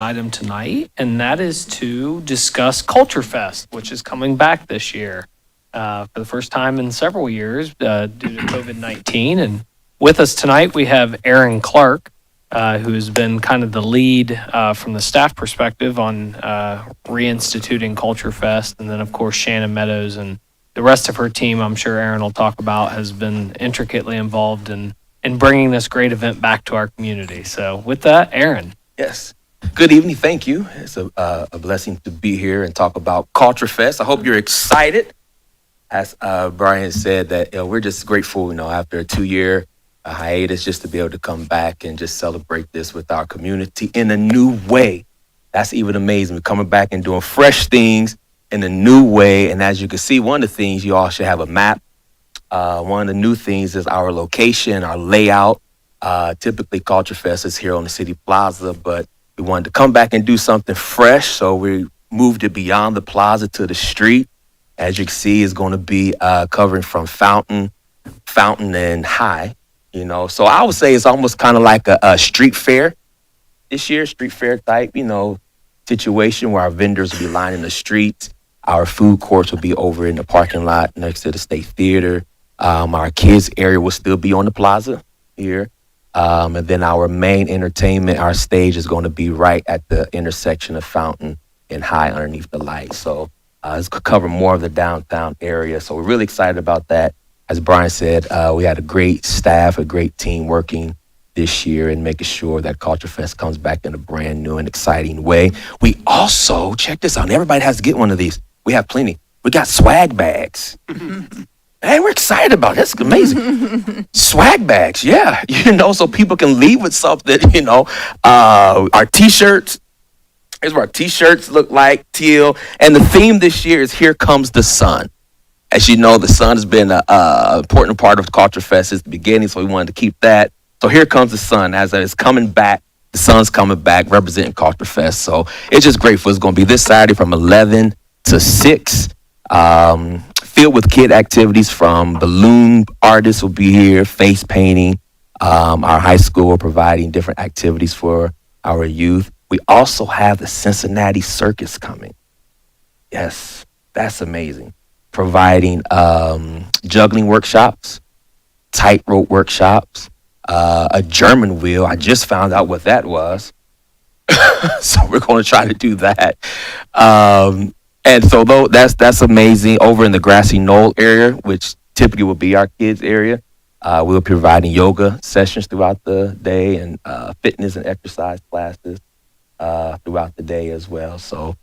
item tonight, and that is to discuss Culture Fest, which is coming back this year for the first time in several years due to COVID-19. And with us tonight, we have Aaron Clark, who has been kind of the lead from the staff perspective on reinstituting Culture Fest. And then, of course, Shannon Meadows and the rest of her team, I'm sure Aaron will talk about, has been intricately involved in bringing this great event back to our community. So with that, Aaron. Yes. Good evening. Thank you. It's a blessing to be here and talk about Culture Fest. I hope you're excited. As Brian said, that we're just grateful, after a 2-year hiatus, just to be able to come back and just celebrate this with our community in a new way. That's even amazing. We're coming back and doing fresh things in a new way. And as you can see, one of the things, you all should have a map. One of the new things is our location, our layout. Typically, Culture Fest is here on the City Plaza, but we wanted to come back and do something fresh, so we moved it beyond the plaza to the street. As you can see, it's going to be covering from Fountain and High. So I would say it's almost kind of like a street fair this year, street fair type, situation where our vendors will be lining the streets. Our food courts will be over in the parking lot next to the State Theater. Our kids area will still be on the plaza here. And then our main entertainment, our stage is going to be right at the intersection of Fountain and High underneath the light. So it's going to cover more of the downtown area. So we're really excited about that. As Brian said, we had a great staff, a great team working this year and making sure that Culture Fest comes back in a brand new and exciting way. We also, check this out, and everybody has to get one of these. We have plenty. We got swag bags. Hey, we're excited about it. That's amazing. Swag bags, yeah. So people can leave with something, Our T-shirts. Here's what our T-shirts look like, teal. And the theme this year is Here Comes the Sun. As you know, the sun has been an important part of Culture Fest since the beginning, so we wanted to keep that. So here comes the sun. As it's coming back, the sun's coming back, representing Culture Fest. So it's just grateful. It's going to be this Saturday from 11 to 6. Filled with kid activities from balloon artists will be here, face painting. Our high school are providing different activities for our youth. We also have the Cincinnati Circus coming. Yes, that's amazing. Providing juggling workshops, tightrope workshops, a German wheel. I just found out what that was. So we're going to try to do that. And so that's amazing. Over in the Grassy Knoll area, which typically will be our kids' area, we'll be providing yoga sessions throughout the day and fitness and exercise classes throughout the day as well. So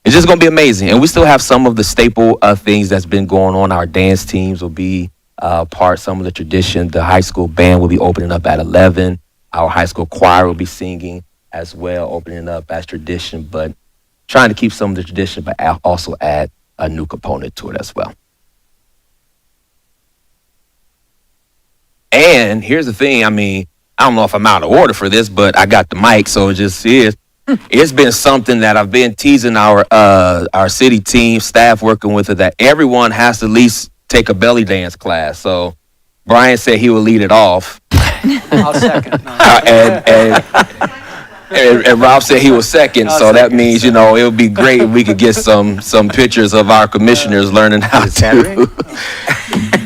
it's just going to be amazing. And we still have some of the staple things that's been going on. Our dance teams will be some of the tradition. The high school band will be opening up at 11. Our high school choir will be singing as well, opening up as tradition. But trying to keep some of the tradition, but also add a new component to it as well. And here's the thing. I don't know if I'm out of order for this, but I got the mic, so it just is. It's been something that I've been teasing our city team, staff working with it, that everyone has to at least take a belly dance class. So Brian said he will lead it off. I'll second. And Rob said he was second, so that means, it would be great if we could get some pictures of our commissioners learning how to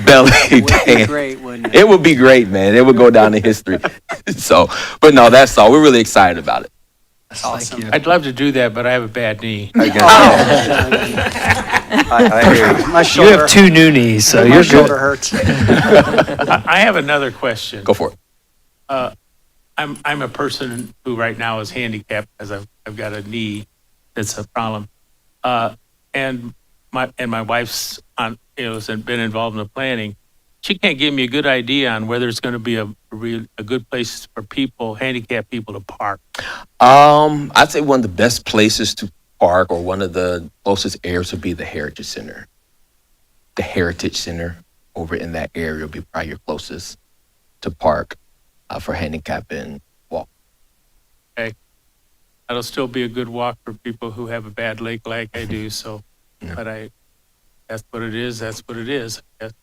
belly dance. Great, wouldn't it? It would be great, man. It would go down in history. But no, that's all. We're really excited about it. That's awesome. I'd love to do that, but I have a bad knee. I hear you. My shoulder, you have 2 new knees, so your shoulder hurts. I have another question. Go for it. I'm a person who right now is handicapped because I've got a knee that's a problem, and my wife's has been involved in the planning. She can't give me a good idea on whether it's going to be a good place for handicapped people to park. I'd say one of the best places to park, or one of the closest areas, would be the Heritage Center. The Heritage Center over in that area will be probably your closest to park for handicap and walk. Okay, that'll still be a good walk for people who have a bad leg like I do. So, Yeah. but that's what it is. That's what it is. I guess.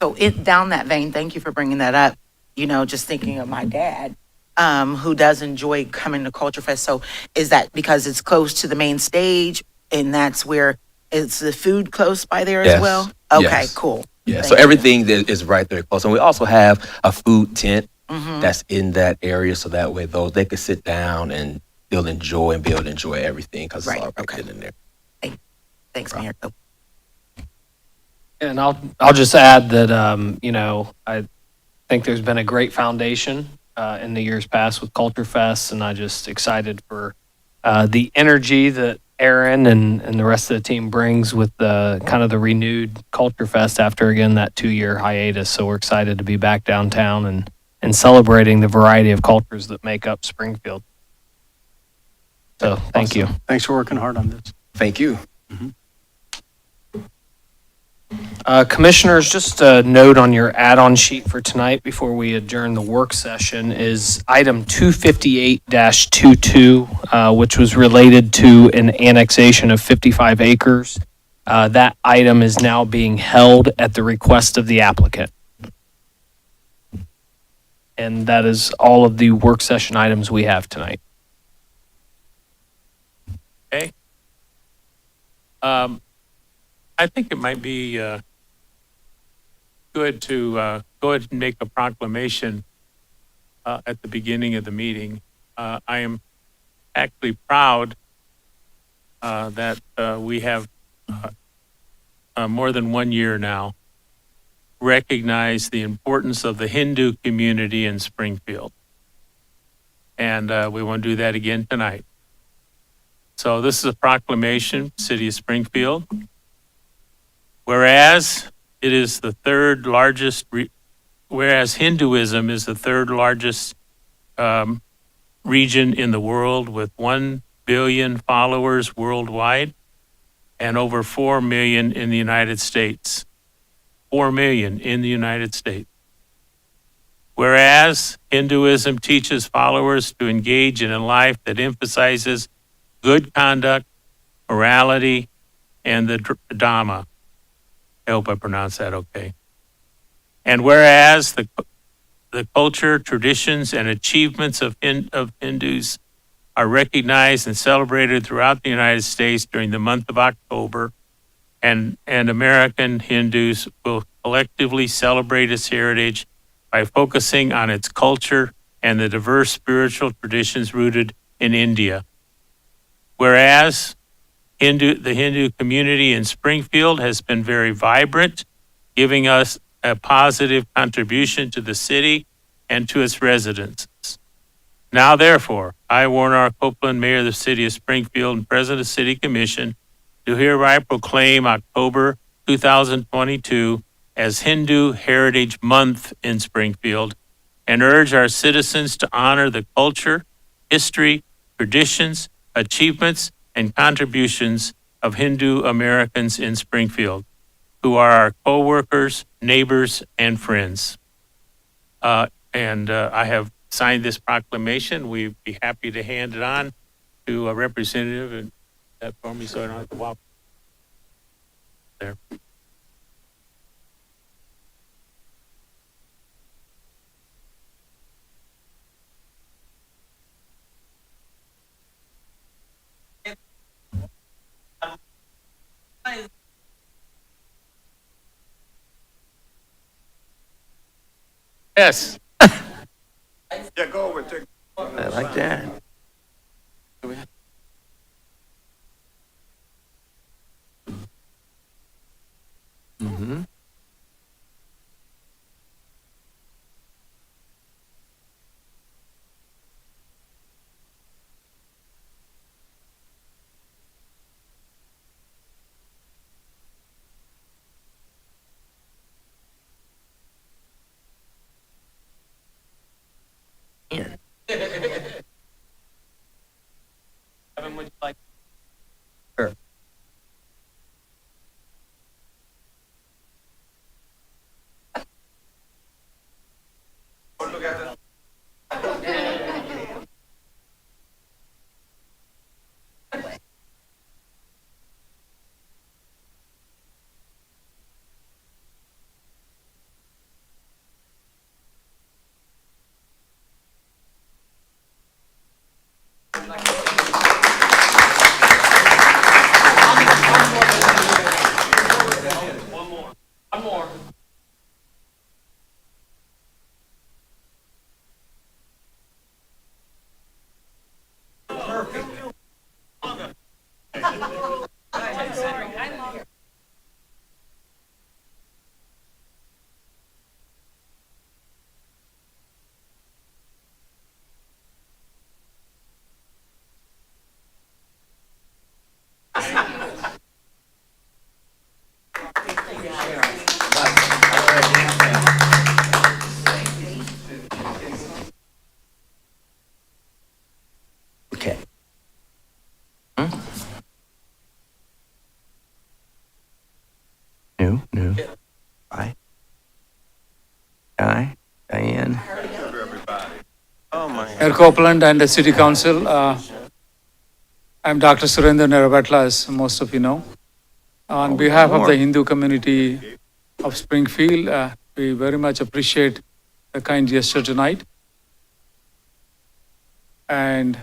So down that vein, thank you for bringing that up. Just thinking of my dad. who does enjoy coming to Culture Fest. So is that because it's close to the main stage and that's where is the food close by there as Yes. well? Okay, Yes. cool. Yeah, so Thank you. everything that is right there close. And we also have a food tent Mhm. that's in that area, so that way those they could sit down and they'll enjoy and be able to enjoy everything because Right, it's all right okay. then and there. Thanks, Mayor. Oh, And I'll just add that I think there's been a great foundation in the years past with Culture Fest, and I just excited for the energy that Aaron and the rest of the team brings with the kind of the renewed Culture Fest after again that 2-year hiatus. So we're excited to be back downtown and celebrating the variety of cultures that make up Springfield. So thank you. Thanks for working hard on this. Thank you. Commissioners, just a note on your add-on sheet for tonight before we adjourn the work session is item 258-22, which was related to an annexation of 55 acres. That item is now being held at the request of the applicant. And that is all of the work session items we have tonight. Okay. I think it might be good to go ahead and make a proclamation at the beginning of the meeting. I am actually proud that we have more than 1 year now recognized the importance of the Hindu community in Springfield. And we want to do that again tonight. So this is a proclamation, City of Springfield. Whereas it is the third largest, whereas Hinduism is the third largest region in the world with 1 billion followers worldwide and over 4 million in the United States. 4 million in the United States. Whereas Hinduism teaches followers to engage in a life that emphasizes good conduct, morality, and the Dhamma. I hope I pronounced that okay. And whereas the culture, traditions, and achievements of Hindus are recognized and celebrated throughout the United States during the month of October, and American Hindus will collectively celebrate its heritage by focusing on its culture and the diverse spiritual traditions rooted in India. Whereas the Hindu community in Springfield has been very vibrant, giving us a positive contribution to the city and to its residents. Now, therefore, I, Warren R. Copeland, Mayor of the City of Springfield and President of the City Commission, do hereby proclaim October 2022 as Hindu Heritage Month in Springfield and urge our citizens to honor the culture, history, traditions, achievements, and contributions of Hindu Americans in Springfield, who are our co-workers, neighbors, and friends. I have signed this proclamation. We'd be happy to hand it on to a representative and that for me so I don't have to walk there. Yes. Yeah, go over and take. I like that. Mm-hmm. Kevin, would you like? Mayor Copeland and the City Council. I'm Dr. Surendra Nerabatla, as most of you know. On behalf of the Hindu community of Springfield, we very much appreciate the kind gesture tonight. And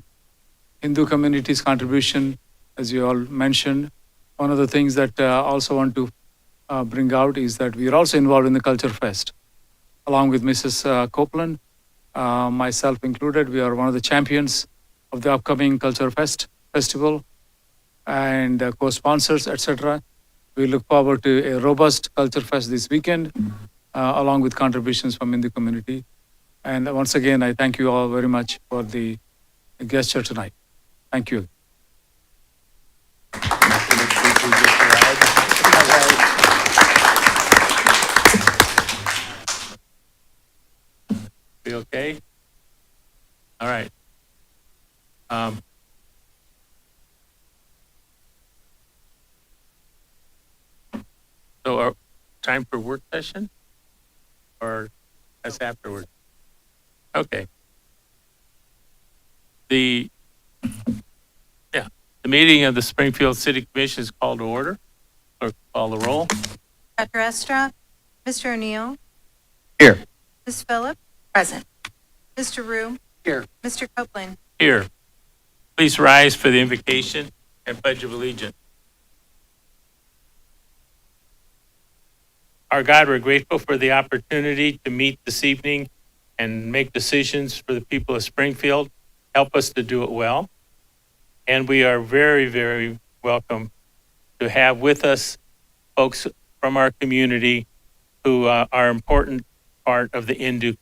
Hindu community's contribution, as you all mentioned, one of the things that I also want to bring out is that we are also involved in the Culture Fest. Along with Mrs. Copeland, myself included, we are one of the champions of the upcoming Culture Festival and co-sponsors, etc. We look forward to a robust Culture Fest this weekend, along with contributions from Hindu community. And once again, I thank you all very much for the gesture tonight. Thank you. We okay? All right. So time for work session? Or that's afterwards? Okay. The meeting of the Springfield City Commission is called to order. Clerk, call the roll. Dr. Estra, Mr. O'Neill. Here. Ms. Phillip, Present. Mr. Rue. Here. Mr. Copeland. Here. Please rise for the invocation and pledge of allegiance. Our God, we're grateful for the opportunity to meet this evening and make decisions for the people of Springfield. Help us to do it well. And we are very, very welcome to have with us folks from our community who are important part of the Hindu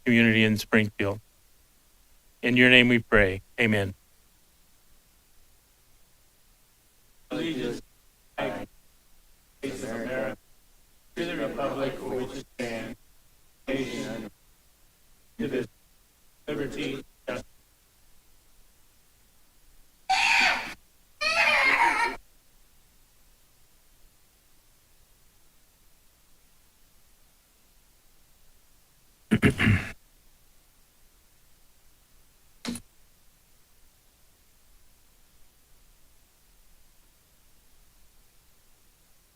community in Springfield. In your name we pray. Amen. Allegiance to the republic for which it stands, nation, liberty, justice.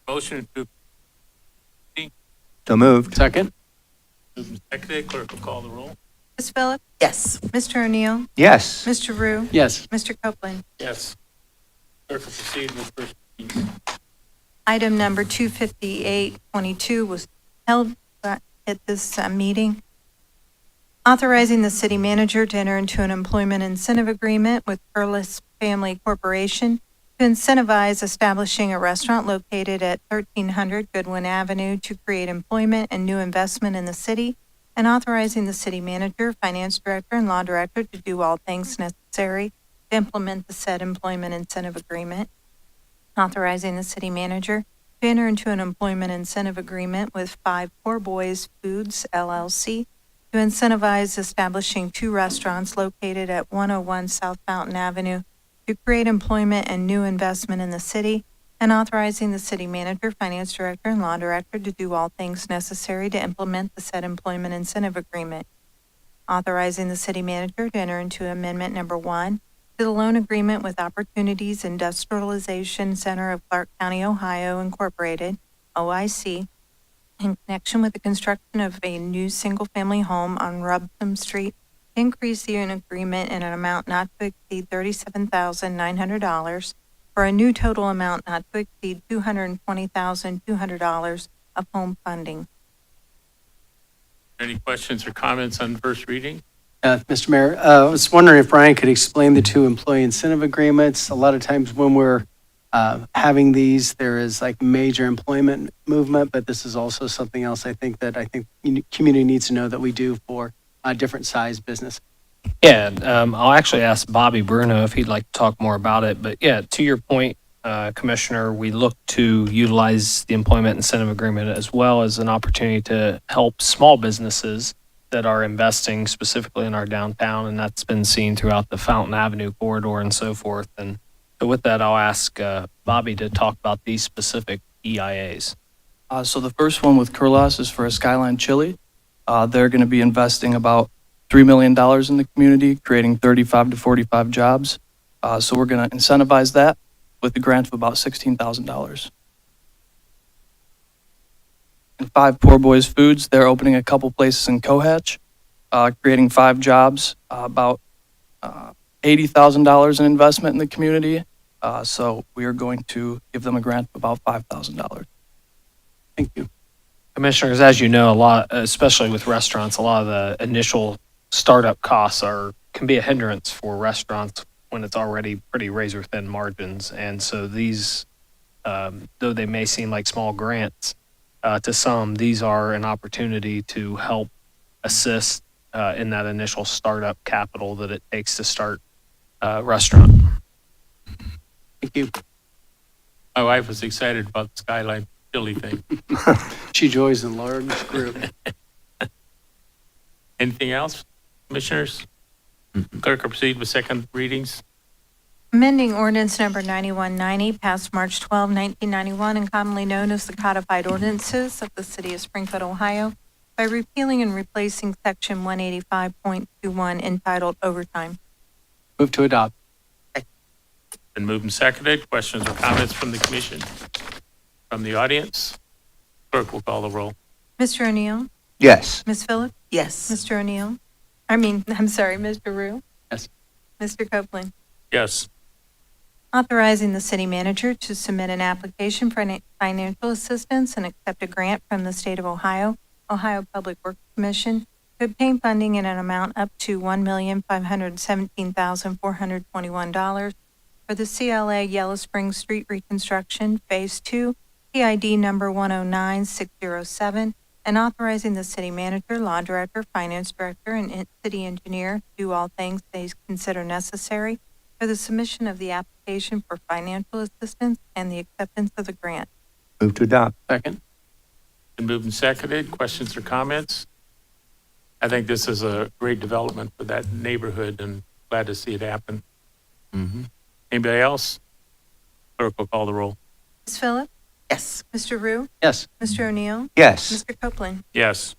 Motion to So moved. Second? second, clerk will call the roll. Ms. Phillip, Yes. Mr. O'Neill, Yes. Mr. Rue, Yes. Mr. Copeland. Yes. Clerk will proceed with first reading. Item number 25822 was held at this meeting. Authorizing the city manager to enter into an employment incentive agreement with Perlis Family Corporation to incentivize establishing a restaurant located at 1300 Goodwin Avenue to create employment and new investment in the city, and authorizing the city manager, finance director, and law director to do all things necessary to implement the said employment incentive agreement. Authorizing the city manager to enter into an employment incentive agreement with 5 Poor Boys Foods LLC to incentivize establishing 2 restaurants located at 101 South Fountain Avenue to create employment and new investment in the city, and authorizing the city manager, finance director, and law director to do all things necessary to implement the said employment incentive agreement. Authorizing the city manager to enter into amendment number 1 to the loan agreement with Opportunities Industrialization Center of Clark County, Ohio, Incorporated, OIC, in connection with the construction of a new single-family home on Rubtham Street, increase the agreement in an amount not to exceed $37,900 for a new total amount not to exceed $220,200 of home funding. Any questions or comments on first reading? Mr. Mayor, I was wondering if Brian could explain the 2 employee incentive agreements. A lot of times when we're having these, there is like major employment movement, but this is also something else I think community needs to know that we do for different size business. Yeah, I'll actually ask Bobby Bruno if he'd like to talk more about it. But yeah, to your point, Commissioner, we look to utilize the employment incentive agreement as well as an opportunity to help small businesses that are investing specifically in our downtown, and that's been seen throughout the Fountain Avenue corridor and so forth. And so with that, I'll ask Bobby to talk about these specific EIAs. So the first one with Curlas is for a Skyline Chili. They're going to be investing about $3 million in the community, creating 35 to 45 jobs. So we're going to incentivize that with a grant of about $16,000. And 5 Poor Boys Foods, they're opening a couple places in Cohatch, creating 5 jobs, about $80,000 in investment in the community. So we are going to give them a grant of about $5,000. Thank you. Commissioners, as you know, a lot, especially with restaurants, a lot of the initial startup costs can be a hindrance for restaurants when it's already pretty razor thin margins. And so these, though they may seem like small grants to some, these are an opportunity to help assist in that initial startup capital that it takes to start a restaurant. Thank you. My wife was excited about the Skyline Chili thing. She joins in large group. Anything else, commissioners? Clerk will proceed with second readings. Amending ordinance number 9190 passed March 12, 1991, and commonly known as the codified ordinances of the city of Springfield, Ohio, by repealing and replacing section 185.21 entitled Overtime. Move to adopt. Been moved and seconded. Questions or comments from the commission? From the audience? Clerk will call the roll. Mr. O'Neill? Yes. Ms. Phillips? Yes. Mr. O'Neill? I'm sorry, Mr. Rue? Yes. Mr. Copeland? Yes. Authorizing the city manager to submit an application for financial assistance and accept a grant from the state of Ohio, Ohio Public Works Commission, to obtain funding in an amount up to $1,517,421 for the CLA Yellow Spring Street Reconstruction Phase 2, PID number 109607, and authorizing the city manager, law director, finance director, and city engineer to do all things they consider necessary for the submission of the application for financial assistance and the acceptance of the grant. Move to adopt. Second. Been moved and seconded. Questions or comments? I think this is a great development for that neighborhood and glad to see it happen. Anybody else? Clerk will call the roll. Ms. Phillips? Yes. Mr. Rue? Yes. Mr. O'Neill? Yes. Mr. Copeland? Yes.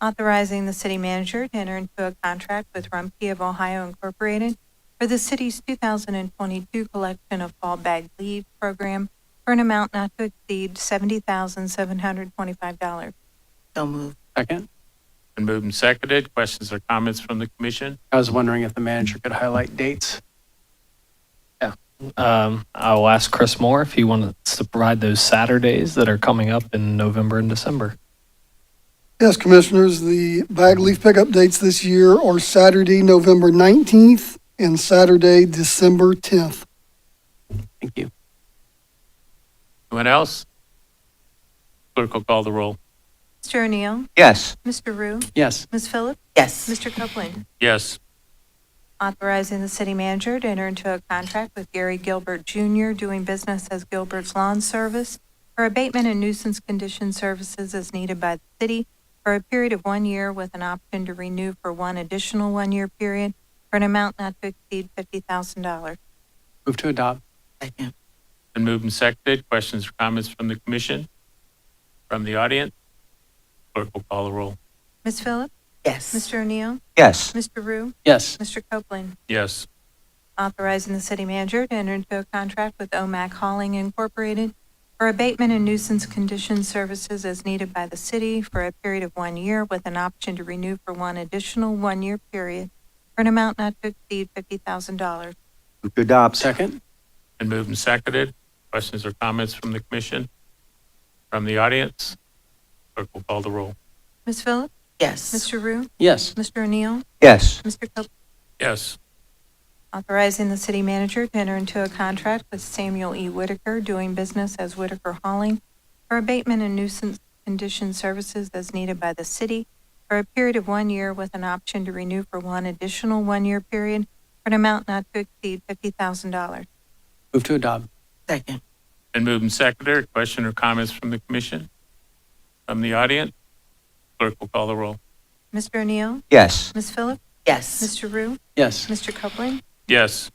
Authorizing the city manager to enter into a contract with Rumpke of Ohio Incorporated for the city's 2022 collection of fall bag leave program for an amount not to exceed $70,725. So moved. Second. Been moved and seconded. Questions or comments from the commission? I was wondering if the manager could highlight dates. I will ask Chris Moore if he wants to provide those Saturdays that are coming up in November and December. Yes, Commissioners, the bag leaf pickup dates this year are Saturday, November 19th and Saturday, December 10th. Thank you. Anyone else? Clerk will call the roll. Mr. O'Neill? Yes. Mr. Rue? Yes. Ms. Phillips? Yes. Mr. Copeland? Yes. Authorizing the city manager to enter into a contract with Gary Gilbert Jr., doing business as Gilbert's Lawn Service, for abatement and nuisance condition services as needed by the city for a period of 1 year with an option to renew for one additional 1 year period for an amount not to exceed $50,000. Move to adopt. Second. Been moved and seconded. Questions or comments from the commission? From the audience? Clerk will call the roll. Ms. Phillips? Yes. Mr. O'Neill? Yes. Mr. Rue? Yes. Mr. Copeland? Yes. Authorizing the city manager to enter into a contract with OMAC Hauling Incorporated for abatement and nuisance condition services as needed by the city for a period of 1 year with an option to renew for one additional 1 year period for an amount not to exceed $50,000. Move to adopt. Second. Been moved and seconded. Questions or comments from the commission? From the audience? Clerk will call the roll. Ms. Phillips? Yes. Mr. Rue? Yes. Mr. O'Neill? Yes. Mr. Copeland? Yes. Authorizing the city manager to enter into a contract with Samuel E. Whitaker, doing business as Whitaker Hauling, for abatement and nuisance condition services as needed by the city for a period of 1 year with an option to renew for one additional 1 year period for an amount not to exceed $50,000. Move to adopt. Second. Been moved and seconded. Question or comments from the commission? From the audience? Clerk will call the roll. Mr. O'Neill? Yes. Ms. Phillips? Yes. Mr. Rue? Yes. Mr. Copeland? Yes.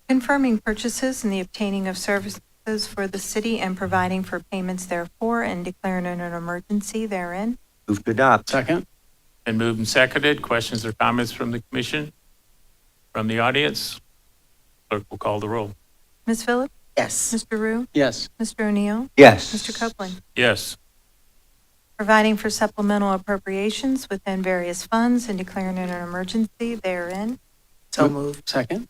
Confirming purchases and the obtaining of services for the city and providing for payments therefore and declaring an emergency therein. Move to adopt. Second. Been moved and seconded. Questions or comments from the commission? From the audience? Clerk will call the roll. Ms. Phillips? Yes. Mr. Rue? Yes. Mr. O'Neill? Yes. Mr. Copeland? Yes. Providing for supplemental appropriations within various funds and declaring an emergency therein. So moved. Second?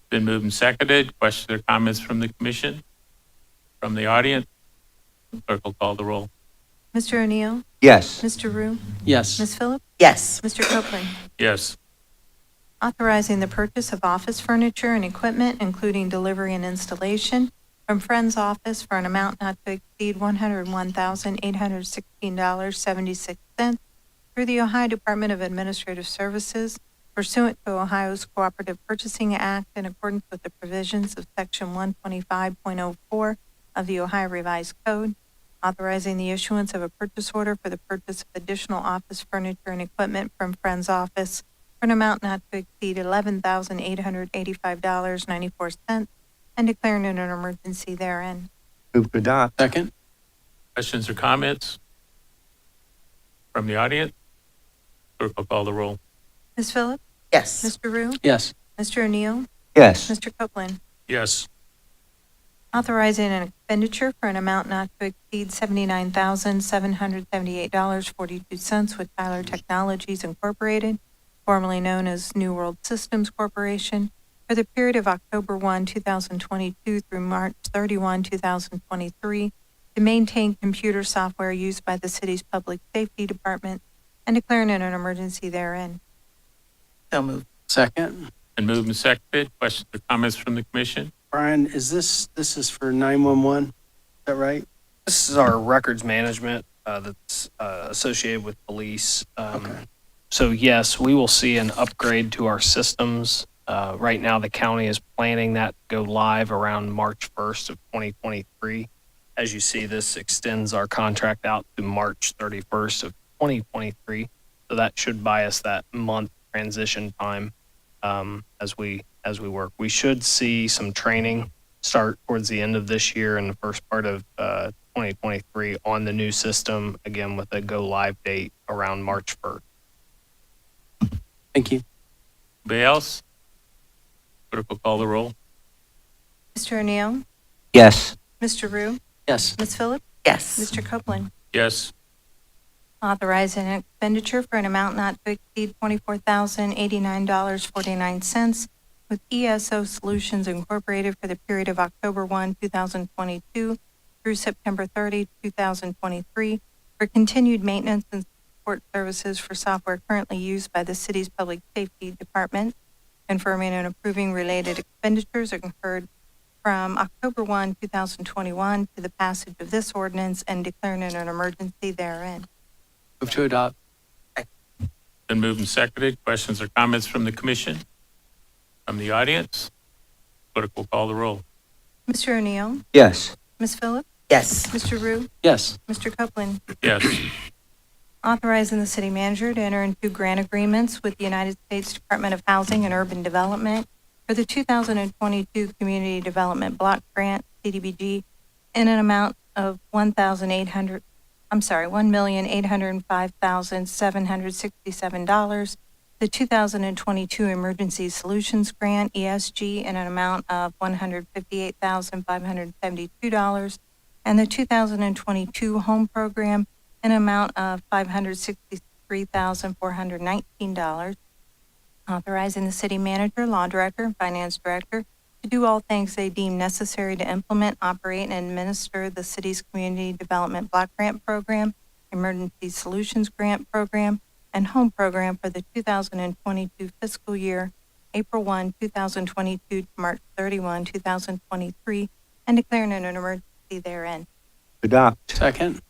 Been moved and seconded. Questions or comments from the commission? From the audience? Clerk will call the roll. Mr. O'Neill? Yes. Mr. Rue? Yes. Ms. Phillips? Yes. Mr. Copeland? Yes. Authorizing the purchase of office furniture and equipment, including delivery and installation, from Friends Office for an amount not to exceed $101,816.76 through the Ohio Department of Administrative Services pursuant to Ohio's Cooperative Purchasing Act in accordance with the provisions of Section 125.04 of the Ohio Revised Code, authorizing the issuance of a purchase order for the purchase of additional office furniture and equipment from Friends Office for an amount not to exceed $11,885.94 and declaring an emergency therein. Move to adopt. Second? Questions or comments? From the audience? Clerk will call the roll. Ms. Phillips? Yes. Mr. Rue? Yes. Mr. O'Neill? Yes. Mr. Copeland? Yes. Authorizing an expenditure for an amount not to exceed $79,778.42 with Tyler Technologies Incorporated, formerly known as New World Systems Corporation, for the period of October 1, 2022 through March 31, 2023, to maintain computer software used by the city's Public Safety Department and declaring an emergency therein. So moved. Second? Been moved and seconded. Questions or comments from the commission? Brian, is this is for 911? Is that right? This is our records management that's associated with police. Okay. So yes, we will see an upgrade to our systems. Right now, the county is planning that to go live around March 1st of 2023. As you see, this extends our contract out to March 31st of 2023. So that should buy us that month transition time as we work. We should see some training start towards the end of this year and the first part of 2023 on the new system, again with a go live date around March 1st. Thank you. Anybody else? Clerk will call the roll. Mr. O'Neill? Yes. Mr. Rue? Yes. Ms. Phillips? Yes. Mr. Copeland? Yes. Authorizing an expenditure for an amount not to exceed $24,089.49 with ESO Solutions Incorporated for the period of October 1, 2022 through September 30, 2023 for continued maintenance and support services for software currently used by the city's Public Safety Department, confirming and approving related expenditures incurred from October 1, 2021 to the passage of this ordinance and declaring an emergency therein. Move to adopt. Been moved and seconded. Questions or comments from the commission? From the audience? Clerk will call the roll. Mr. O'Neill? Yes. Ms. Phillips? Yes. Mr. Rue? Yes. Mr. Copeland? Yes. Authorizing the city manager to enter into grant agreements with the United States Department of Housing and Urban Development for the 2022 Community Development Block Grant, CDBG, in an amount of $1,805,767. The 2022 Emergency Solutions Grant, ESG, in an amount of $158,572. And the 2022 Home Program in an amount of $563,419. Authorizing the city manager, law director, and finance director to do all things they deem necessary to implement, operate, and administer the city's Community Development Block Grant Program, Emergency Solutions Grant Program, and Home Program for the 2022 fiscal year, April 1, 2022 to March 31, 2023, and declaring an emergency therein. Adopt. Second?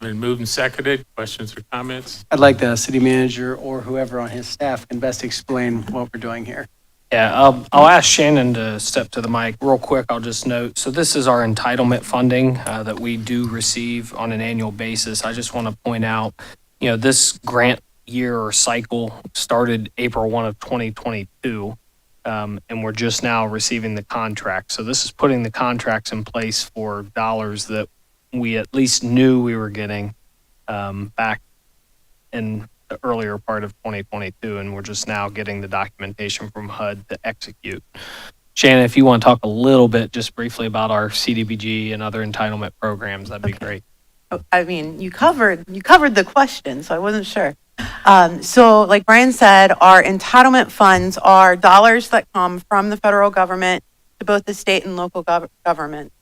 Been moved and seconded. Questions or comments? I'd like the city manager or whoever on his staff can best explain what we're doing here. Yeah, I'll ask Shannon to step to the mic real quick. I'll just note, so this is our entitlement funding that we do receive on an annual basis. I just want to point out, this grant year or cycle started April 1 of 2022, and we're just now receiving the contract. So this is putting the contracts in place for dollars that we at least knew we were getting back in the earlier part of 2022, and we're just now getting the documentation from HUD to execute. Shannon, if you want to talk a little bit, just briefly about our CDBG and other entitlement programs, that'd be Okay. great. I mean, you covered the question, so I wasn't sure. So like Brian said, our entitlement funds are dollars that come from the federal government to both the state and local government.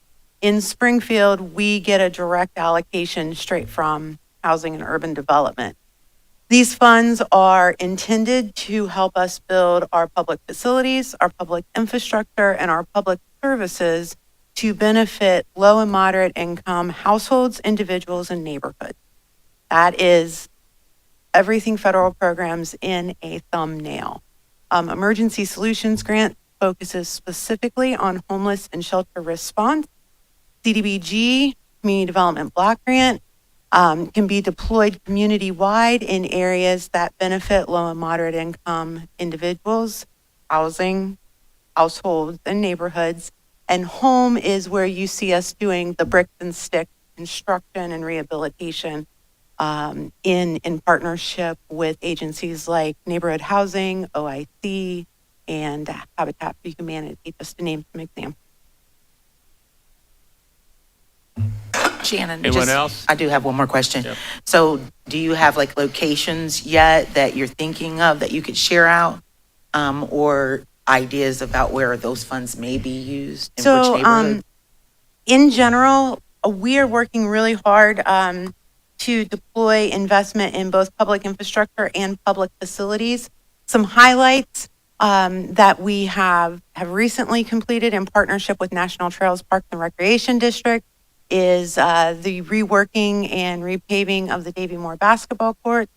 In Springfield, we get a direct allocation straight from Housing and Urban Development. These funds are intended to help us build our public facilities, our public infrastructure, and our public services to benefit low and moderate income households, individuals, and neighborhoods. That is everything federal programs in a thumbnail. Emergency Solutions Grant focuses specifically on homeless and shelter response. CDBG, Community Development Block Grant, can be deployed community-wide in areas that benefit low and moderate income individuals, housing, households, and neighborhoods. And home is where you see us doing the brick and stick construction and rehabilitation in partnership with agencies like Neighborhood Housing, OIC, and Habitat for Humanity, just to name some examples. Shannon, Anyone just- else? I do have one more question. Yep. So do you have like locations yet that you're thinking of that you could share out? Or ideas about where those funds may be used in which So, neighborhoods? in general, we are working really hard to deploy investment in both public infrastructure and public facilities. Some highlights that we have recently completed in partnership with National Trails Parks and Recreation District is the reworking and repaving of the Davie Moore basketball court.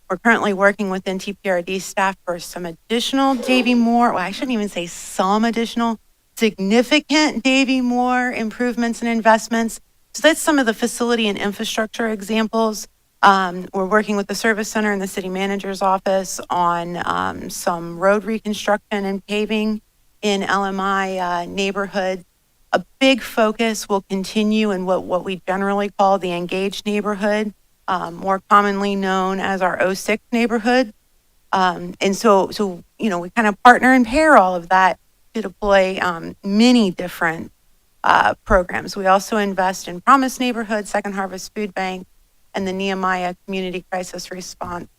We're currently working with NTPRD staff for some additional Davie Moore, well, I shouldn't even say some additional, significant Davie Moore improvements and investments. So that's some of the facility and infrastructure examples. We're working with the service center and the city manager's office on some road reconstruction and paving in LMI neighborhoods. A big focus will continue in what we generally call the engaged neighborhood, more commonly known as our 06 neighborhood. And so, we kind of partner and pair all of that to deploy many different programs. We also invest in Promise Neighborhood, Second Harvest Food Bank, and the Nehemiah Community Crisis Response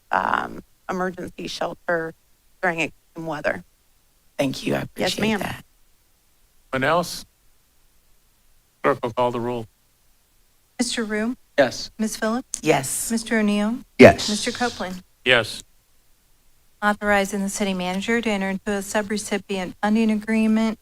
Emergency Shelter during extreme weather. Thank you, I Yes, appreciate ma'am. that. Anyone else? Clerk will call the roll. Mr. Rue? Yes. Ms. Phillips? Yes, Mr. O'Neill? Yes. Mr. Copeland? Yes. Authorizing the city manager to enter into a subrecipient funding agreement,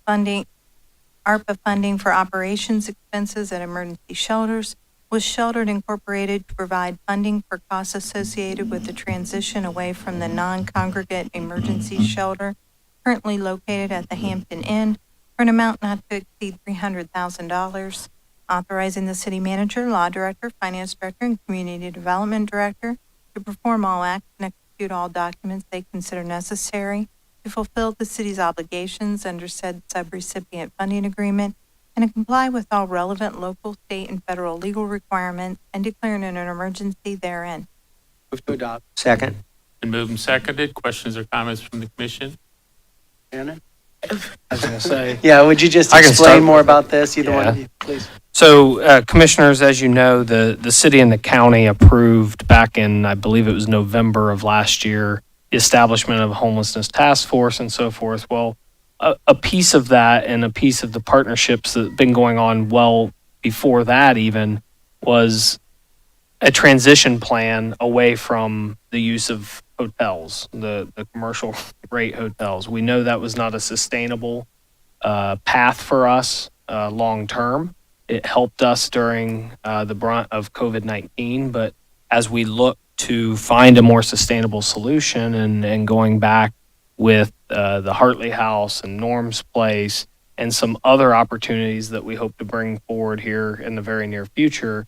ARPA funding for operations expenses at emergency shelters with Sheltered Incorporated to provide funding for costs associated with the transition away from the non-congregate emergency shelter currently located at the Hampton Inn for an amount not to exceed $300,000. Authorizing the city manager, law director, finance director, and community development director to perform all acts and execute all documents they consider necessary to fulfill the city's obligations under said subrecipient funding agreement and to comply with all relevant local, state, and federal legal requirements and declaring an emergency therein. Move to adopt. Second. Been moved and seconded. Questions or comments from the commission? Shannon? I was going to say. Yeah, would you just I can explain start more with it. about this, either one Yeah. of you, please? So, commissioners, as you know, the city and the county approved back in, I believe it was November of last year, the establishment of a homelessness task force and so forth. Well, a piece of that and a piece of the partnerships that have been going on well before that even was a transition plan away from the use of hotels, the commercial rate hotels. We know that was not a sustainable path for us long term. It helped us during the brunt of COVID-19, but as we look to find a more sustainable solution and going back with the Hartley House and Norm's Place and some other opportunities that we hope to bring forward here in the very near future,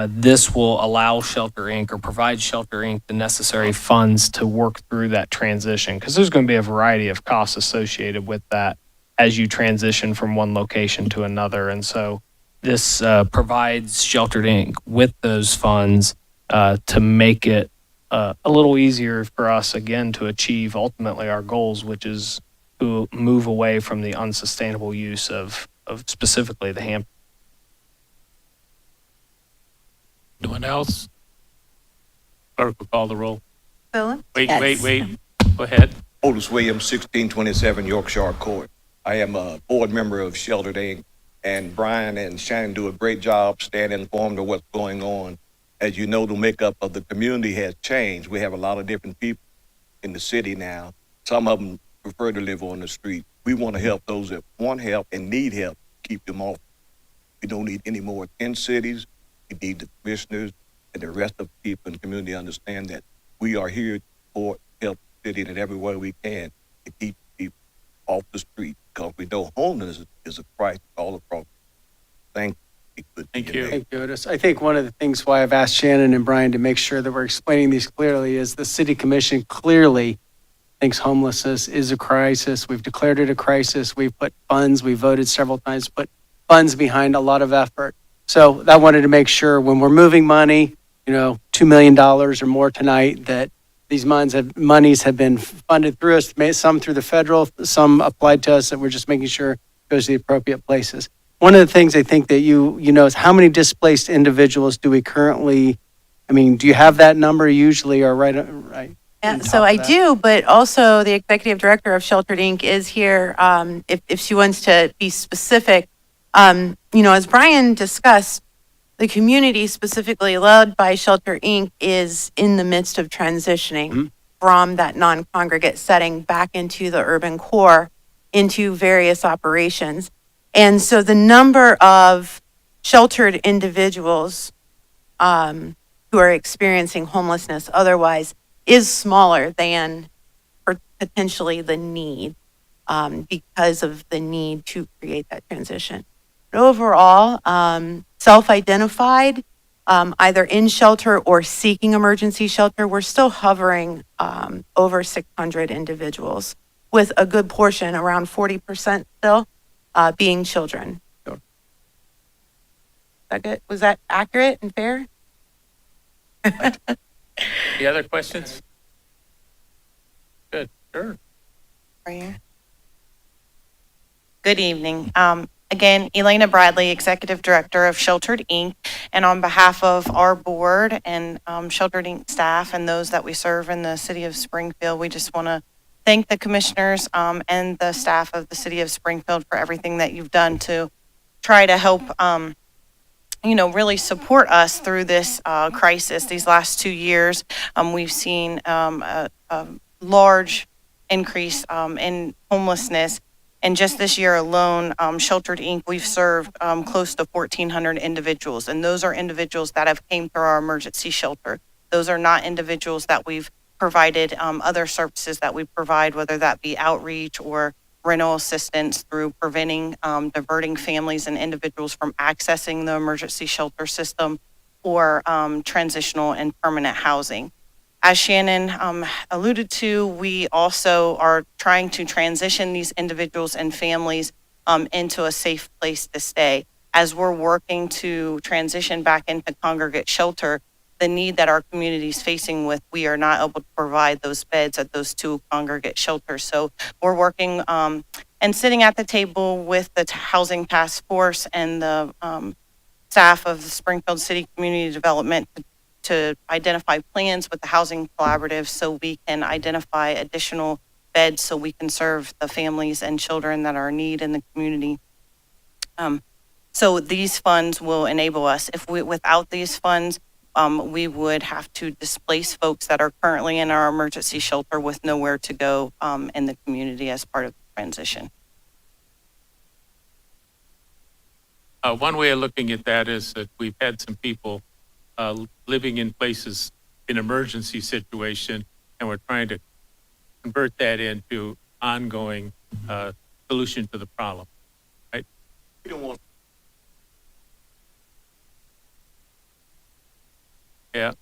this will allow Shelter Inc. or provide Shelter Inc. the necessary funds to work through that transition, because there's going to be a variety of costs associated with that as you transition from one location to another. And so this provides Shelter Inc. with those funds to make it a little easier for us again to achieve ultimately our goals, which is to move away from the unsustainable use of specifically the hamper. Anyone else? Clerk will call the roll. Philip? Wait, Yes. Go ahead. Otis Williams, 1627 Yorkshire Court. I am a board member of Sheltered Inc., and Brian and Shannon do a great job staying informed of what's going on. As you know, the makeup of the community has changed. We have a lot of different people in the city now. Some of them prefer to live on the street. We want to help those that want help and need help, keep them off. We don't need any more tent cities. We need the commissioners and the rest of the people in the community to understand that we are here to support, help the city in every way we can to keep people off the street, because we know homelessness is a crisis all across. Thank you. Thank you. Thank you, Otis. I think one of the things why I've asked Shannon and Brian to make sure that we're explaining these clearly is the city commission clearly thinks homelessness is a crisis. We've declared it a crisis. We've put funds, we voted several times, put funds behind a lot of effort. So I wanted to make sure when we're moving money, $2 million or more tonight, that these monies have been funded through us, some through the federal, some applied to us, that we're just making sure it goes to the appropriate places. One of the things I think that you know is how many displaced individuals do we currently, do you have that number usually or right? Yeah, on top so of I that? do, but also the executive director of Sheltered Inc. is here if she wants to be specific. As Brian discussed, the community specifically led by Shelter Inc. is in the midst of transitioning from that non-congregate setting back into the urban core, into various operations. And so the number of sheltered individuals who are experiencing homelessness otherwise is smaller than potentially the need because of the need to create that transition. But overall, self-identified, either in shelter or seeking emergency shelter, we're still hovering over 600 individuals, with a good portion, around 40% still, being children. Was that accurate and fair? Any other questions? Good, sure. Good evening. Again, Elena Bradley, Executive Director of Sheltered Inc. And on behalf of our board and Sheltered Inc. staff and those that we serve in the city of Springfield, we just want to thank the commissioners and the staff of the city of Springfield for everything that you've done to try to help, really support us through this crisis. These last 2 years, we've seen a large increase in homelessness. And just this year alone, Sheltered Inc., we've served close to 1,400 individuals. And those are individuals that have came through our emergency shelter. Those are not individuals that we've provided other services that we provide, whether that be outreach or rental assistance through preventing, diverting families and individuals from accessing the emergency shelter system, or transitional and permanent housing. As Shannon alluded to, we also are trying to transition these individuals and families into a safe place to stay. As we're working to transition back into congregate shelter, the need that our community is facing with, we are not able to provide those beds at those 2 congregate shelters. So we're working and sitting at the table with the Housing Task Force and the staff of the Springfield City Community Development to identify plans with the Housing Collaborative so we can identify additional beds so we can serve the families and children that are in need in the community. So these funds will enable us. Without these funds, we would have to displace folks that are currently in our emergency shelter with nowhere to go in the community as part of the transition. One way of looking at that is that we've had some people living in places in emergency situation, and we're trying to convert that into ongoing solution to the problem, right? We don't want Yeah.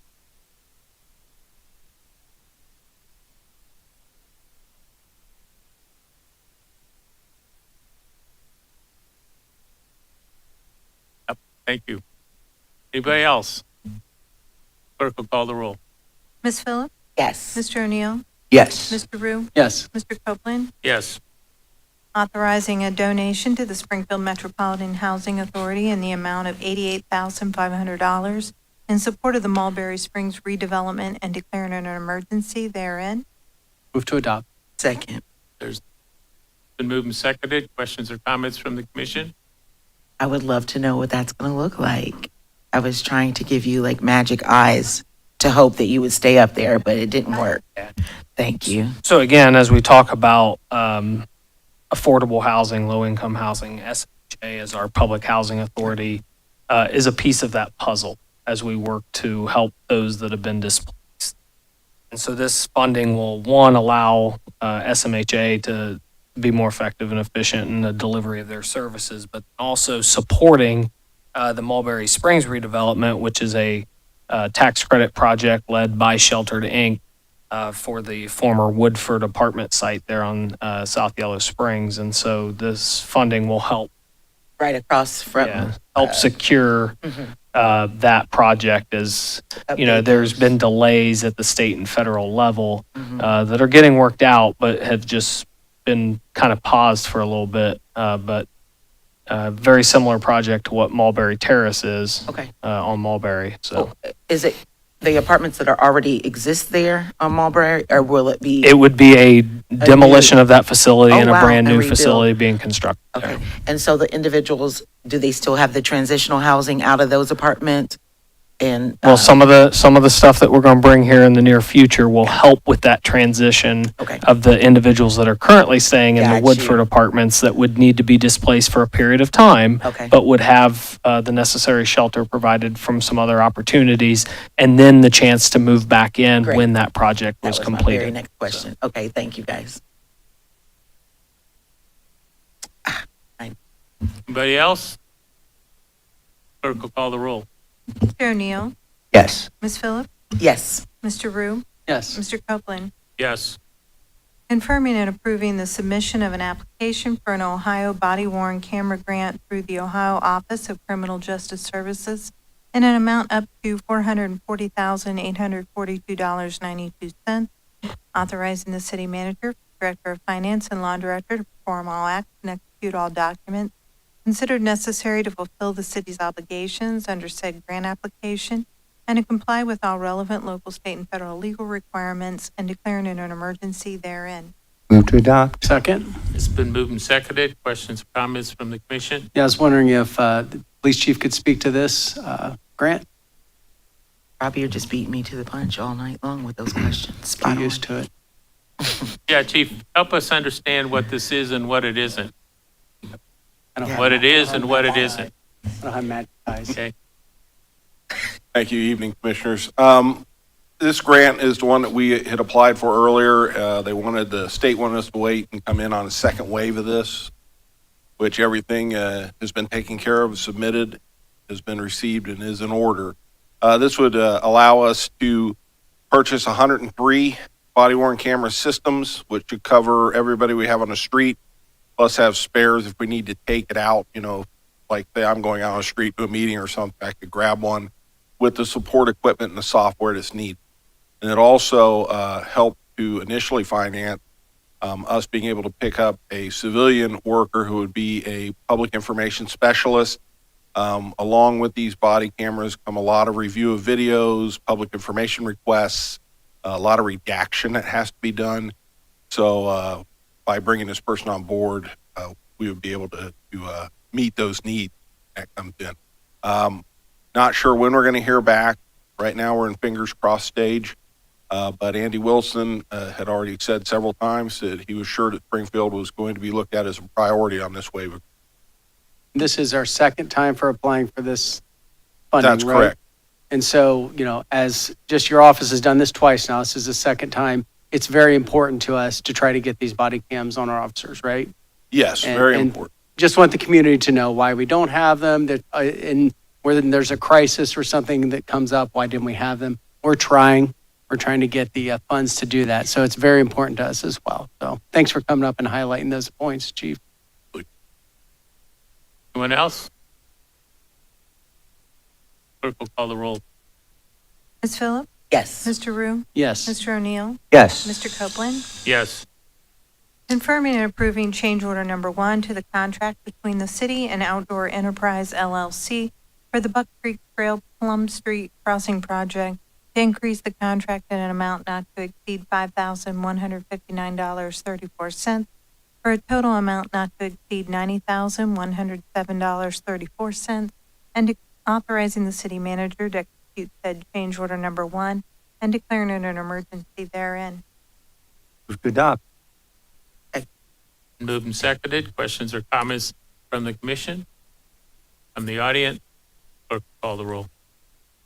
Yep, thank you. Anybody else? Clerk will call the roll. Ms. Phillips? Yes. Mr. O'Neill? Yes. Mr. Rue? Yes. Mr. Copeland? Yes. Authorizing a donation to the Springfield Metropolitan Housing Authority in the amount of $88,500 in support of the Mulberry Springs redevelopment and declaring an emergency therein. Move to adopt. Second. Been moved and seconded. Questions or comments from the commission? I would love to know what that's going to look like. I was trying to give you like magic eyes to hope that you would stay up there, but it didn't work. Thank you. So again, as we talk about affordable housing, low-income housing, SHA as our public housing authority is a piece of that puzzle as we work to help those that have been displaced. And so this funding will, one, allow SMHA to be more effective and efficient in the delivery of their services, but also supporting the Mulberry Springs redevelopment, which is a tax credit project led by Sheltered Inc. For the former Woodford apartment site there on South Yellow Springs. And so this funding will help Right across from. secure that project as, you know, there's been delays at the state and federal level that are getting worked out, but have just been kind of paused for a little bit. But very similar project to what Mulberry Terrace is Okay. on Mulberry. So Is it the apartments that are already exist there on Mulberry, or will it be? it would be a demolition of that facility and a wow, brand and new rebuild. facility being constructed Okay. there. And so the individuals, do they still have the transitional housing out of those apartments? And Well, some of the stuff that we're going to bring here in the near future will help with that transition Okay. of the individuals that are currently staying in the Got Woodford you. apartments that would need to be displaced for a period of time, Okay. but would have the necessary shelter provided from some other opportunities, and then the chance to move back in Great. when that project that was was my completed. very next question. Okay, thank you guys. Anybody else? Clerk will call the roll. Mr. O'Neill? Yes. Ms. Phillips? Yes. Mr. Rue? Yes. Mr. Copeland? Yes. Confirming and approving the submission of an application for an Ohio body-worn camera grant through the Ohio Office of Criminal Justice Services in an amount up to $440,842.92, authorizing the city manager, director of finance, and law director to perform all acts and execute all documents considered necessary to fulfill the city's obligations under said grant application and to comply with all relevant local, state, and federal legal requirements and declaring an emergency therein. Move to adopt. Second. It's been moved and seconded. Questions or comments from the commission? Yeah, I was wondering if the police chief could speak to this grant. Robbie, you're just beating me to the punch all night long with those questions. Get Spot on. used to it. Yeah, Chief, help us understand what this is and what it isn't. I don't Yeah. What it is and what it isn't. I don't have magic eyes. Okay. Thank you. Evening, Commissioners. This grant is the one that we had applied for earlier. The state wanted us to wait and come in on a second wave of this, which everything has been taken care of, submitted, has been received, and is in order. This would allow us to purchase 103 body-worn camera systems, which should cover everybody we have on the street, plus have spares if we need to take it out, like say I'm going out on the street to a meeting or something, I could grab one with the support equipment and the software that's needed. And it also helped to initially finance us being able to pick up a civilian worker who would be a public information specialist. Along with these body cameras come a lot of review of videos, public information requests, a lot of redaction that has to be done. So by bringing this person on board, we would be able to meet those needs that comes in. Not sure when we're going to hear back. Right now, we're in fingers crossed stage. But Andy Wilson had already said several times that he was sure that Springfield was going to be looked at as a priority on this wave. This is our second time for applying for this funding, That's right? correct. And so, as just your office has done this twice now, this is the second time, it's very important to us to try to get these body cams on our officers, right? Yes, very important. Just want the community to know why we don't have them, that and whether there's a crisis or something that comes up, why didn't we have them? We're trying to get the funds to do that. So it's very important to us as well. So thanks for coming up and highlighting those points, Chief. Anyone else? Clerk will call the roll. Ms. Phillips? Yes. Mr. Rue? Yes. Mr. O'Neill? Yes. Mr. Copeland? Yes. Confirming and approving change order number 1 to the contract between the city and Outdoor Enterprise LLC for the Buck Creek Trail Plum Street Crossing Project to increase the contract in an amount not to exceed $5,159.34 for a total amount not to exceed $90,107.34, and authorizing the city manager to execute said change order number 1 and declaring it an emergency therein. Move to adopt. Moved and seconded. Questions or comments from the commission? From the audience? Clerk will call the roll.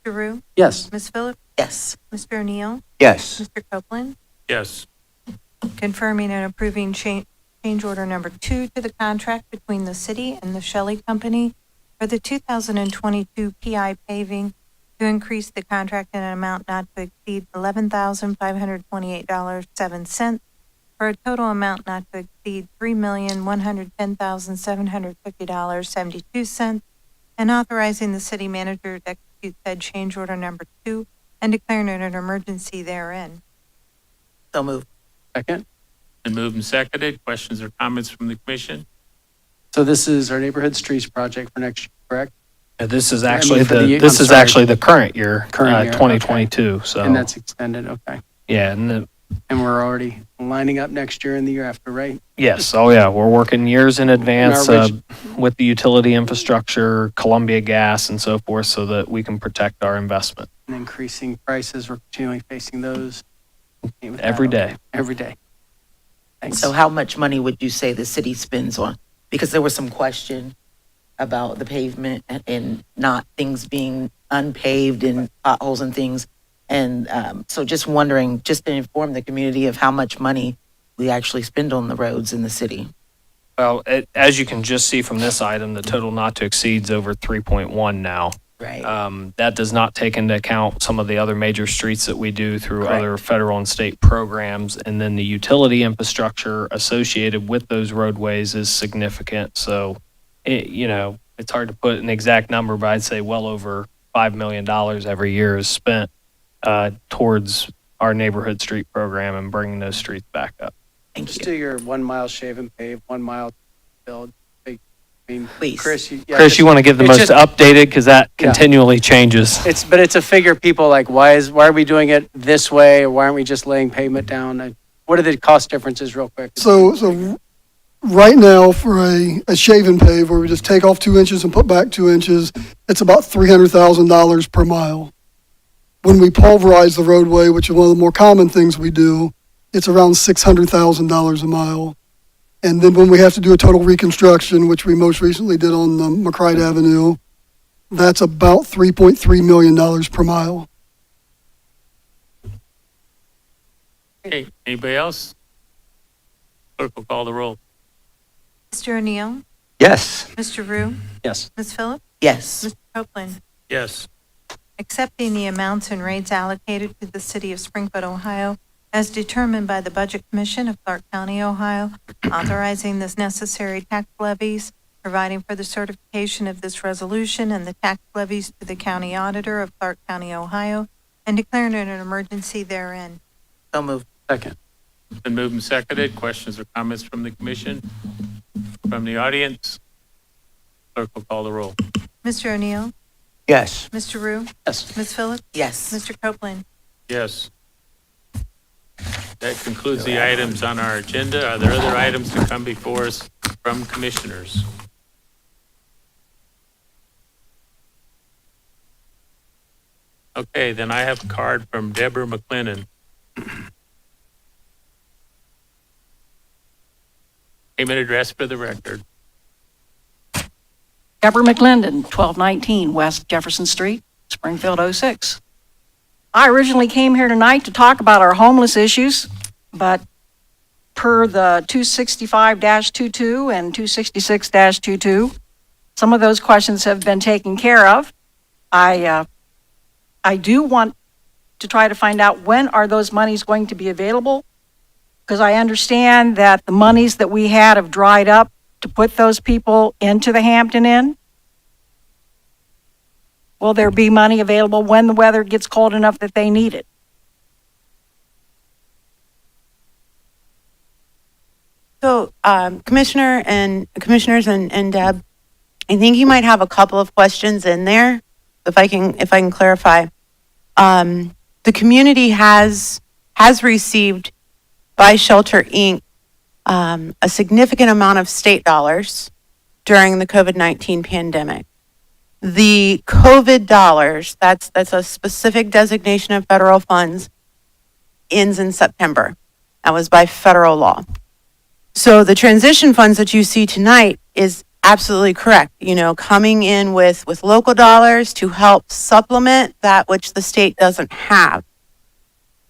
Mr. Rue? Yes. Ms. Phillips? Yes. Mr. O'Neill? Yes. Mr. Copeland? Yes. Confirming and approving change order number 2 to the contract between the city and the Shelley Company for the 2022 PI paving to increase the contract in an amount not to exceed $11,528.07 for a total amount not to exceed $3,110,750.72, and authorizing the city manager to execute said change order number 2 and declaring it an emergency therein. So moved. Second. Been moved and seconded. Questions or comments from the commission? So this is our neighborhood streets project for next year, correct? This is I mean, actually for the- this I'm is sorry. actually the current year, Current year, 2022. So And that's extended, okay. yeah, And we're already lining up next year and the year after, right? yes, oh yeah, we're working years in advance our rich- with the utility infrastructure, Columbia Gas, and so forth, so that we can protect our investment And increasing prices, we're continually facing those. every day. Every day. Thanks. So how much money would you say the city spends on? Because there was some question about the pavement and not things being unpaved and potholes and things. And so just wondering, just to inform the community of how much money we actually spend on the roads in the city. Well, as you can just see from this item, the total not to exceeds over 3.1 now. Right. That does not take into account some of the other major streets that we do through Correct. other federal and state programs. And then the utility infrastructure associated with those roadways is significant. So, it's hard to put an exact number, but I'd say well over $5 million every year is spent towards our neighborhood street program and bringing those streets back up. Thank Just you. do your 1 mile shave and pave, 1 mile build. I mean, Please. Chris, Chris, you want to give the it's most just- updated because that Yeah. continually changes. But it's a figure people like, why are we doing it this way? Or why aren't we just laying pavement down? What are the cost differences real quick? So right now for a shave and pave where we just take off 2 inches and put back 2 inches, it's about $300,000 per mile. When we pulverize the roadway, which is one of the more common things we do, it's around $600,000 a mile. And then when we have to do a total reconstruction, which we most recently did on McCride Avenue, that's about $3.3 million per mile. Okay, anybody else? Clerk will call the roll. Mr. O'Neill? Yes. Mr. Rue? Yes. Ms. Phillips? Yes. Mr. Copeland? Yes. Accepting the amounts and rates allocated to the city of Springfield, Ohio, as determined by the Budget Commission of Clark County, Ohio, authorizing this necessary tax levies, providing for the certification of this resolution and the tax levies to the county auditor of Clark County, Ohio, and declaring it an emergency therein. So moved. Second. Been moved and seconded. Questions or comments from the commission? From the audience? Clerk will call the roll. Mr. O'Neill? Yes. Mr. Rue? Yes. Ms. Phillips? Yes. Mr. Copeland? Yes. That concludes the items on our agenda. Are there other items to come before us from commissioners? Okay, then I have a card from Deborah McLennan. Name and address for the record. Deborah McLendon, 1219 West Jefferson Street, Springfield, 06. I originally came here tonight to talk about our homeless issues, but per the 265-22 and 266-22, some of those questions have been taken care of. I do want to try to find out when are those monies going to be available, because I understand that the monies that we had have dried up to put those people into the Hampton Inn. Will there be money available when the weather gets cold enough that they need it? So, commissioners and Deb, I think you might have a couple of questions in there. If I can clarify, the community has received by Shelter Inc. A significant amount of state dollars during the COVID-19 pandemic. The COVID dollars, that's a specific designation of federal funds, ends in September. That was by federal law. So the transition funds that you see tonight is absolutely correct. Coming in with local dollars to help supplement that which the state doesn't have.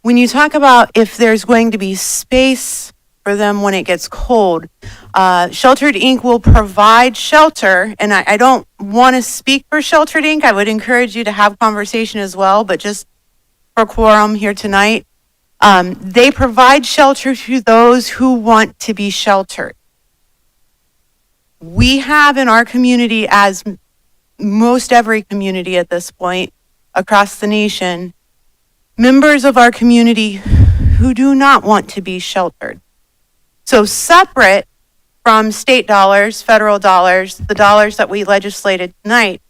When you talk about if there's going to be space for them when it gets cold, Sheltered Inc. will provide shelter, and I don't want to speak for Sheltered Inc. I would encourage you to have conversation as well, but just for quorum here tonight, they provide shelter to those who want to be sheltered. We have in our community, as most every community at this point across the nation, members of our community who do not want to be sheltered. So separate from state dollars, federal dollars, the dollars that we legislated tonight,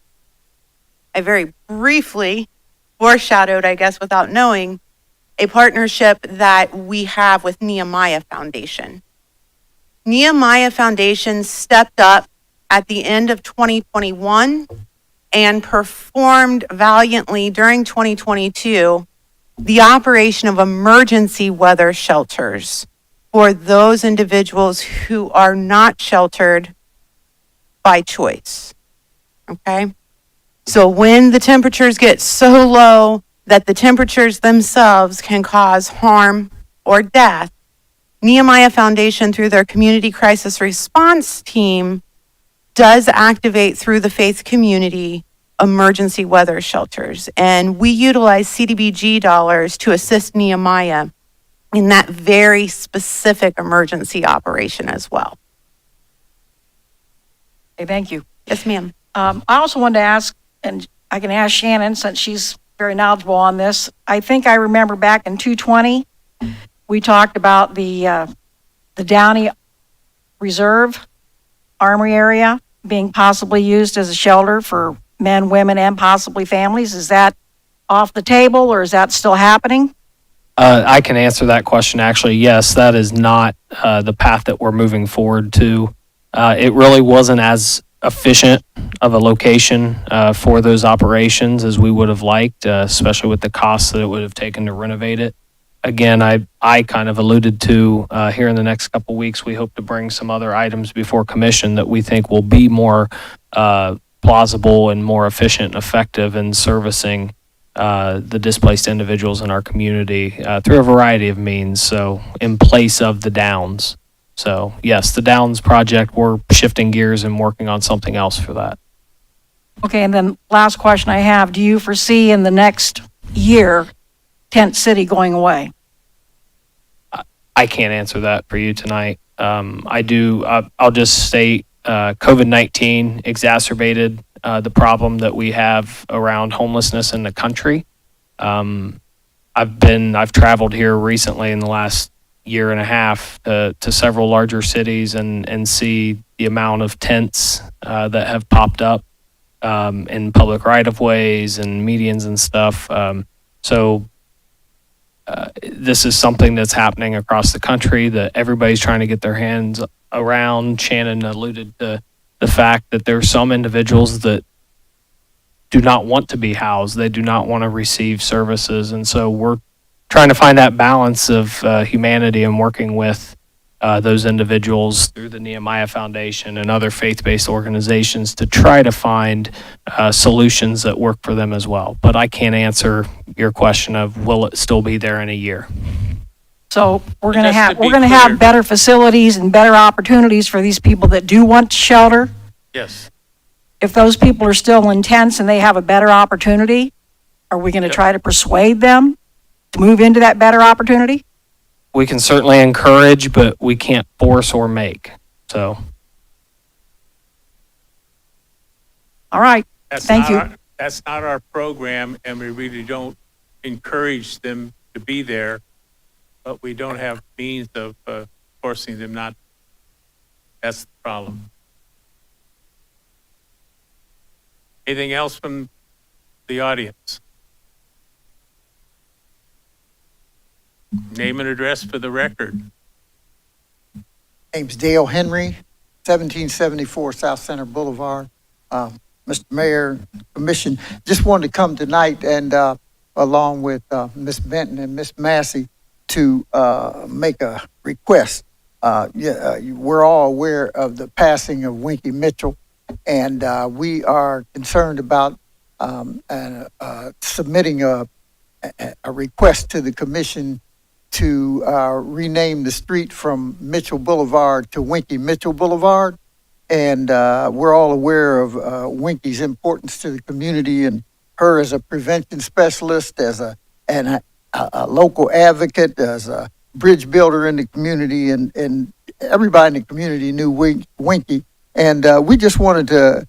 I very briefly foreshadowed, I guess without knowing, a partnership that we have with Nehemiah Foundation. Nehemiah Foundation stepped up at the end of 2021 and performed valiantly during 2022 the operation of emergency weather shelters for those individuals who are not sheltered by choice. Okay? So when the temperatures get so low that the temperatures themselves can cause harm or death, Nehemiah Foundation, through their community crisis response team, does activate through the faith community emergency weather shelters. And we utilize CDBG dollars to assist Nehemiah in that very specific emergency operation as well. Okay, thank you. Yes, ma'am. I also wanted to ask, and I can ask Shannon since she's very knowledgeable on this. I think I remember back in 2020, we talked about the Downey Reserve Armory area being possibly used as a shelter for men, women, and possibly families. Is that off the table, or is that still happening? I can answer that question. Actually, yes, that is not the path that we're moving forward to. It really wasn't as efficient of a location for those operations as we would have liked, especially with the costs that it would have taken to renovate it. Again, I kind of alluded to here in the next couple weeks, we hope to bring some other items before commission that we think will be more plausible and more efficient and effective in servicing the displaced individuals in our community through a variety of means. So in place of the Downs. So yes, the Downs project, we're shifting gears and working on something else for that. Okay, and then last question I have, do you foresee in the next year Tent City going away? I can't answer that for you tonight. I'll just state COVID-19 exacerbated the problem that we have around homelessness in the country. I've traveled here recently in the last year and a half to several larger cities and see the amount of tents that have popped up in public right-of-ways and medians and stuff. This is something that's happening across the country that everybody's trying to get their hands around. Shannon alluded to the fact that there are some individuals that do not want to be housed. They do not want to receive services. And so we're trying to find that balance of humanity and working with those individuals through the Nehemiah Foundation and other faith-based organizations to try to find solutions that work for them as well. But I can't answer your question of will it still be there in a year. So we're going to Just to have be clear- better facilities and better opportunities for these people that do want shelter. Yes. If those people are still in tents and they have a better opportunity, are we going to try to persuade them to move into that better opportunity? We can certainly encourage, but we can't force or make. So all right. Thank you. That's not our program, and we really don't encourage them to be there, but we don't have means of forcing them not That's the problem. Anything else from the audience? Name and address for the record. Name's Dale Henry, 1774 South Center Boulevard. Mr. Mayor, Commission, just wanted to come tonight and along with Ms. Benton and Ms. Massey to make a request. We're all aware of the passing of Winky Mitchell, and we are concerned about submitting a request to the commission to rename the street from Mitchell Boulevard to Winky Mitchell Boulevard. And we're all aware of Winky's importance to the community and her as a prevention specialist, as a local advocate, as a bridge builder in the community, and everybody in the community knew Winky. And we just wanted to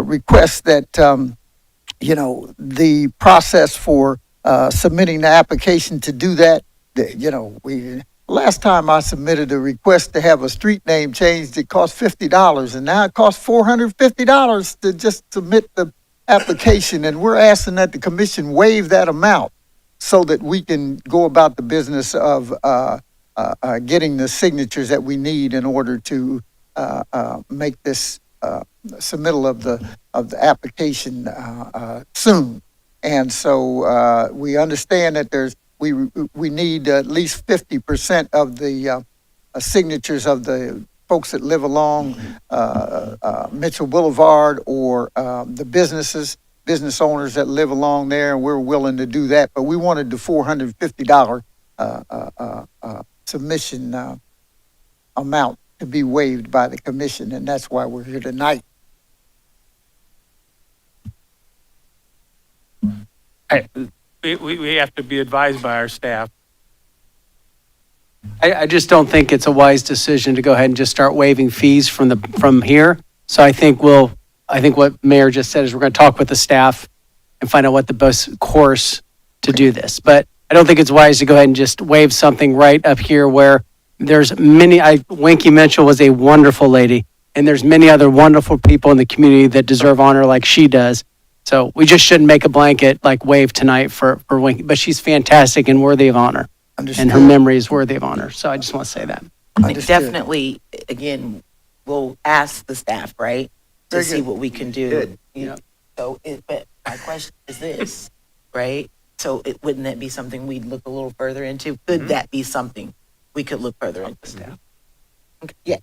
request that, the process for submitting the application to do that, last time I submitted a request to have a street name changed, it cost $50, and now it costs $450 to just submit the application. And we're asking that the commission waive that amount so that we can go about the business of getting the signatures that we need in order to make this submittal of the application soon. And so we understand that we need at least 50% of the signatures of the folks that live along Mitchell Boulevard, or the business owners that live along there, and we're willing to do that. But we wanted the $450 submission amount to be waived by the commission, and that's why we're here tonight. We have to be advised by our staff. I just don't think it's a wise decision to go ahead and just start waiving fees from here. So I think what Mayor just said is we're going to talk with the staff and find out what the best course to do this. But I don't think it's wise to go ahead and just waive something right up here where there's many. Winky Mitchell was a wonderful lady, and there's many other wonderful people in the community that deserve honor like she does. So we just shouldn't make a blanket wave tonight for Winky, but she's fantastic and worthy of honor. Understood. And her memory is worthy of honor. So I just want to say that. I think Understood. definitely, again, we'll ask the staff, right? To Very see good. what we can do. Good. You- So, but my question is this, right? So wouldn't that be something we'd look a little further into? Could that be something we could look further into? Staff. Okay, yeah.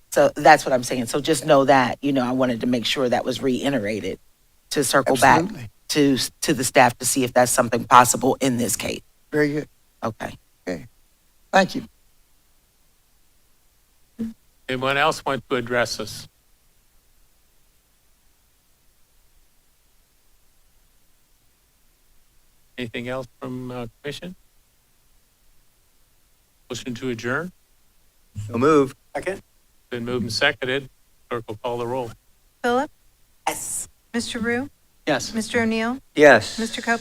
So that's what I'm saying. So just know that, I wanted to make sure that was reiterated to circle Absolutely. back to the staff to see if that's something possible in this case. Very good. Okay. Thank you. Anyone else want to address us? Anything else from commission? Motion to adjourn? So moved. Second. Been moved and seconded. Clerk will call the roll. Philip, Yes. Mr. Rue, Yes. Mr. O'Neill, Yes. Mr. Copeland.